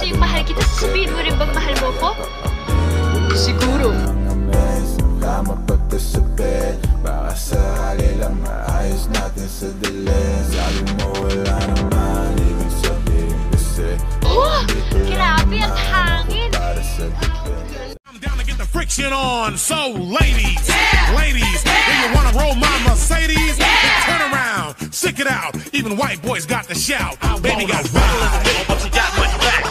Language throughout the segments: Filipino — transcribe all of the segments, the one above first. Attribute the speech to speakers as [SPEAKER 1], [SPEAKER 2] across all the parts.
[SPEAKER 1] sa'yong mahal kita, sasabihin mo rin bang mahal mo ko? Siguro. Baka sakali lang maayos natin sa dilim. Sabi mo wala naman, ibig sabihin kasi grabe ang hangin.
[SPEAKER 2] I'm down to get the friction on. So ladies, ladies, if you wanna roll my Mercedes, then turn around, stick it out. Even white boys got the shout. Baby got roll in the middle, but she got much back.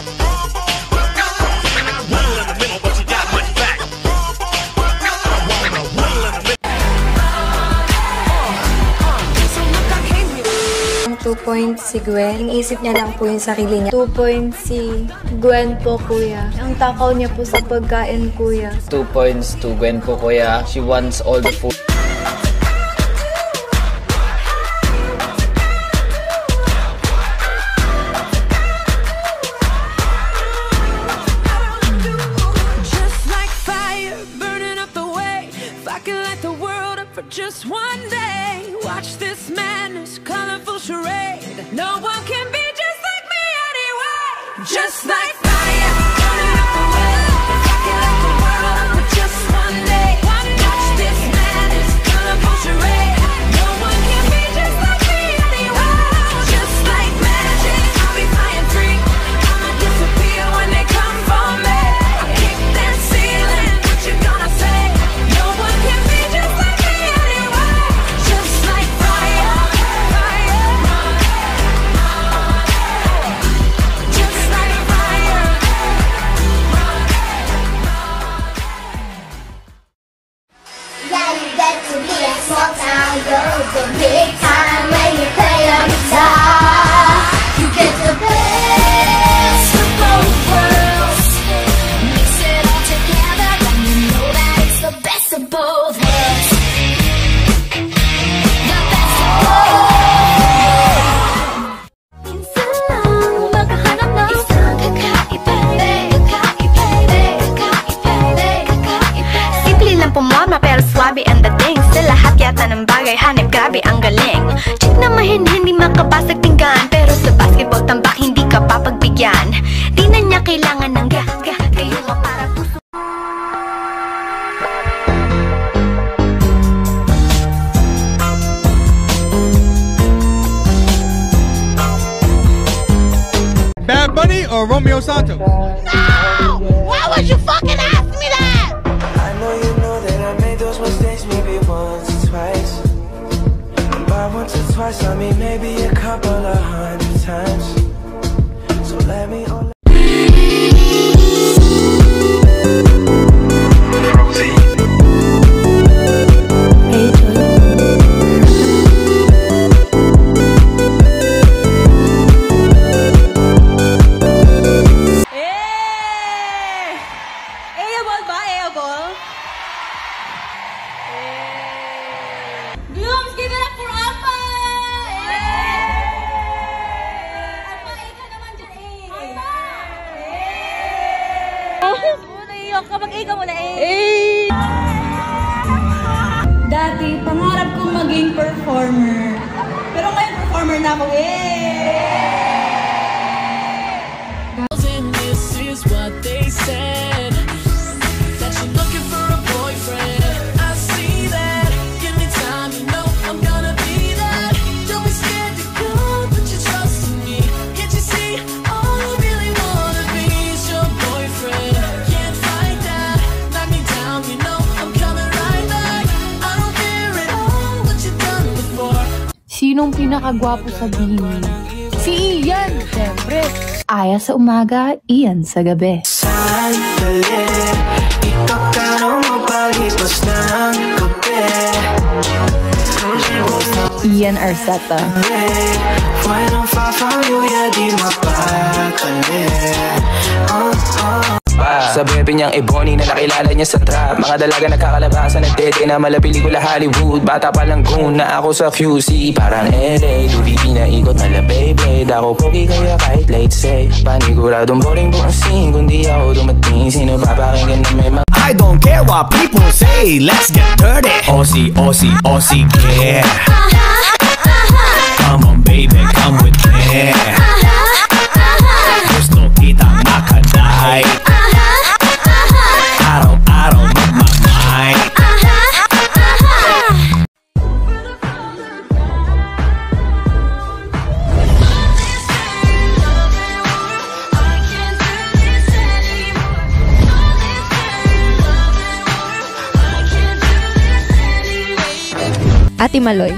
[SPEAKER 2] Roll in the middle, but she got much back. I wanna roll in the middle.
[SPEAKER 3] 2 point si Gwen. Iniisip niya lang po yung sarili niya. 2 point si Gwen po, kuya. Ang takaw niya po sa pagkain, kuya.
[SPEAKER 4] 2 points to Gwen po, kuya. She wants all the food.
[SPEAKER 5] Just like fire burning up the way. If I could light the world up for just one day. Watch this madness, colorful charade. No one can be just like me anyway. Just like fire burning up the way. If I could light the world up for just one day. Watch this madness, colorful charade. No one can be just like me anyway. Just like magic, I'll be flying free. I'ma disappear when they come for me. I kick that ceiling, what you gonna say? No one can be just like me anyway. Just like fire, fire. Just like fire.
[SPEAKER 6] Yeah, you get to be a small town girl, the big time when you play your guitar. You get the best of both worlds. Mix it all together, and you know that it's the best of both worlds. The best of both worlds. Minsan lang makahanap ng isang kakaiba, kakaiba. Simple lang pumorma pero swabe ang dating. Sa lahat yata ng bagay hanip, grabe ang galing. Chick na mahin, hindi makabasag tinggan. Pero sa basketball tambak, hindi ka papagbigyan. Di na niya kailangan ng kayo mo para puso.
[SPEAKER 7] Bad Bunny or Romeo Santos?
[SPEAKER 6] No! Why would you fucking ask me that?
[SPEAKER 8] I know that I made those mistakes maybe once or twice. And by once or twice, I mean maybe a couple of 100 times. So let me all
[SPEAKER 5] Ayabol ba? Ayabol? Glooms, give it up for Alpha! Alpha, ika naman dyan eh! Alpha! Naiyak ka, mag-ika muna eh! Dati, pangarap kong maging performer. Pero ngayon, performer na ako eh!
[SPEAKER 9] This is what they said, that you're looking for a boyfriend. I see that. Give me time, you know I'm gonna be that. Don't be scared to go, put your trust in me. Can't you see? All I really wanna be is your boyfriend. Can't fight that. Knock me down, you know I'm coming right back. I don't care at all what you've done before.
[SPEAKER 10] Sinong pinakagwapo sa bini? Si Ian, siyempre. Aya sa umaga, Ian sa gabi.
[SPEAKER 8] sandali, ipagkano mo palipas ng gabi.
[SPEAKER 10] Ian Arceta.
[SPEAKER 8] When I'm far from you, yeah, di mapakali. Sa bebe niyang Ebony na nakilala niya sa trap. Mga dalaga nagkakalabasan at dede na mala pelikula Hollywood. Bata pa lang goon na ako sa QC. Parang LA, Lubidi na ikot mala baby. Dako pogi kaya kahit late say. Paniguradong boring buong scene. Kundi ako dumating, sino papakinggan na may mga
[SPEAKER 11] I don't care what people say, let's get dirty. Aussie, Aussie, Aussie, yeah. Come on baby, come with me. Gusto kitang
[SPEAKER 12] Ate Maloy.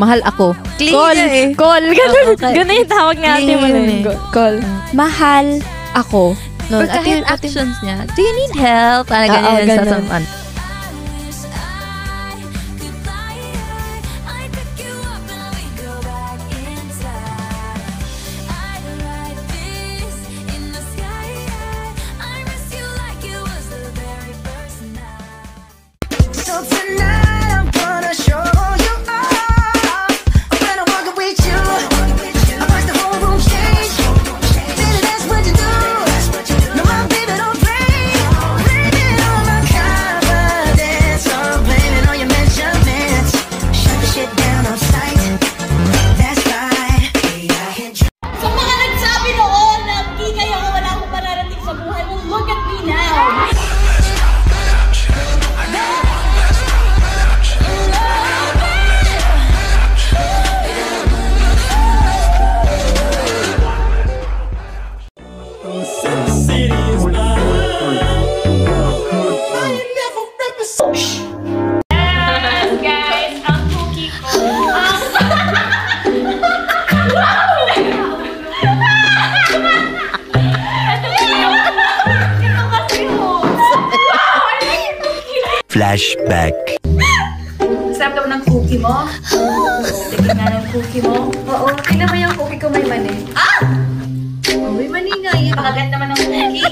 [SPEAKER 12] Mahal ako.
[SPEAKER 3] Clingy
[SPEAKER 12] Call.
[SPEAKER 3] ka eh.
[SPEAKER 12] Call. Ganun,
[SPEAKER 3] Okay.
[SPEAKER 12] ganun yung tawag ni Ate
[SPEAKER 3] Clingy
[SPEAKER 12] Maloy.
[SPEAKER 3] yun eh.
[SPEAKER 12] Call. Mahal ako.
[SPEAKER 3] Or kahit actions niya, do you need help? Parang ganyan sa
[SPEAKER 12] ganun.
[SPEAKER 3] someone.
[SPEAKER 6] So tonight I'm gonna show you off. When I walk with you, I watch the whole room change. Baby, that's what you do. No, my baby don't play. Blame it on my confidence, or blame it on your measurements. Shut the shit down on sight. That's right.
[SPEAKER 13] Sa mga nagsabi noon na di kayo wala akong mararating sa buhay mo, look at me now. Guys, ang cookie ko.
[SPEAKER 11] Flashback.
[SPEAKER 13] Sarap daw ng cookie mo. Tignan nga ng cookie mo.
[SPEAKER 3] Oo, tingnan mo yung cookie ko may mani.
[SPEAKER 13] Ah! May mani nga yan. Pakagat naman ng cookie.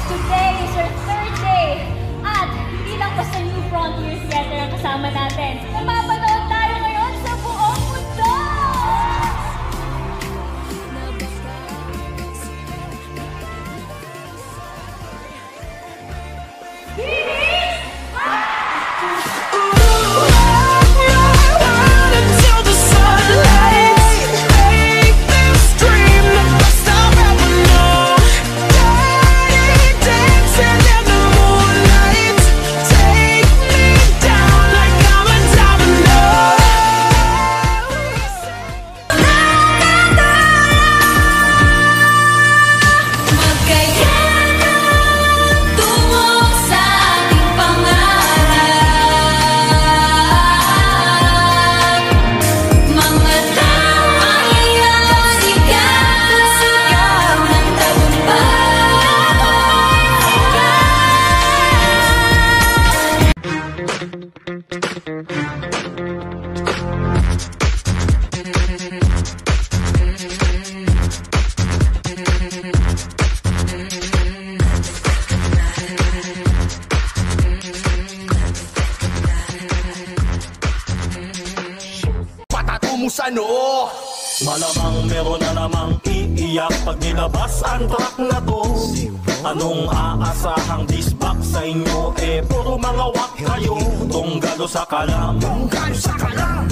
[SPEAKER 13] Today is our third day. At hindi lang basta New Frontiers Theater ang kasama natin. Mapapanood tayo ngayon sa buong mundo!
[SPEAKER 6] Until the sunlight, make this dream stop ever know. Dancing in the moonlight, take me down like I'm a domino.
[SPEAKER 5] Magkayanan tungo sa ating pangarap. Mga taong mangyayari sigaw ng
[SPEAKER 11] Patato mo sa noo. Malamang meron na namang iiyak pag nilabas ang track na to. Anong aasahang disbak sa inyo? Puro mga wak kayo. Tunggalo sa kalam. Tunggalo sa kalam.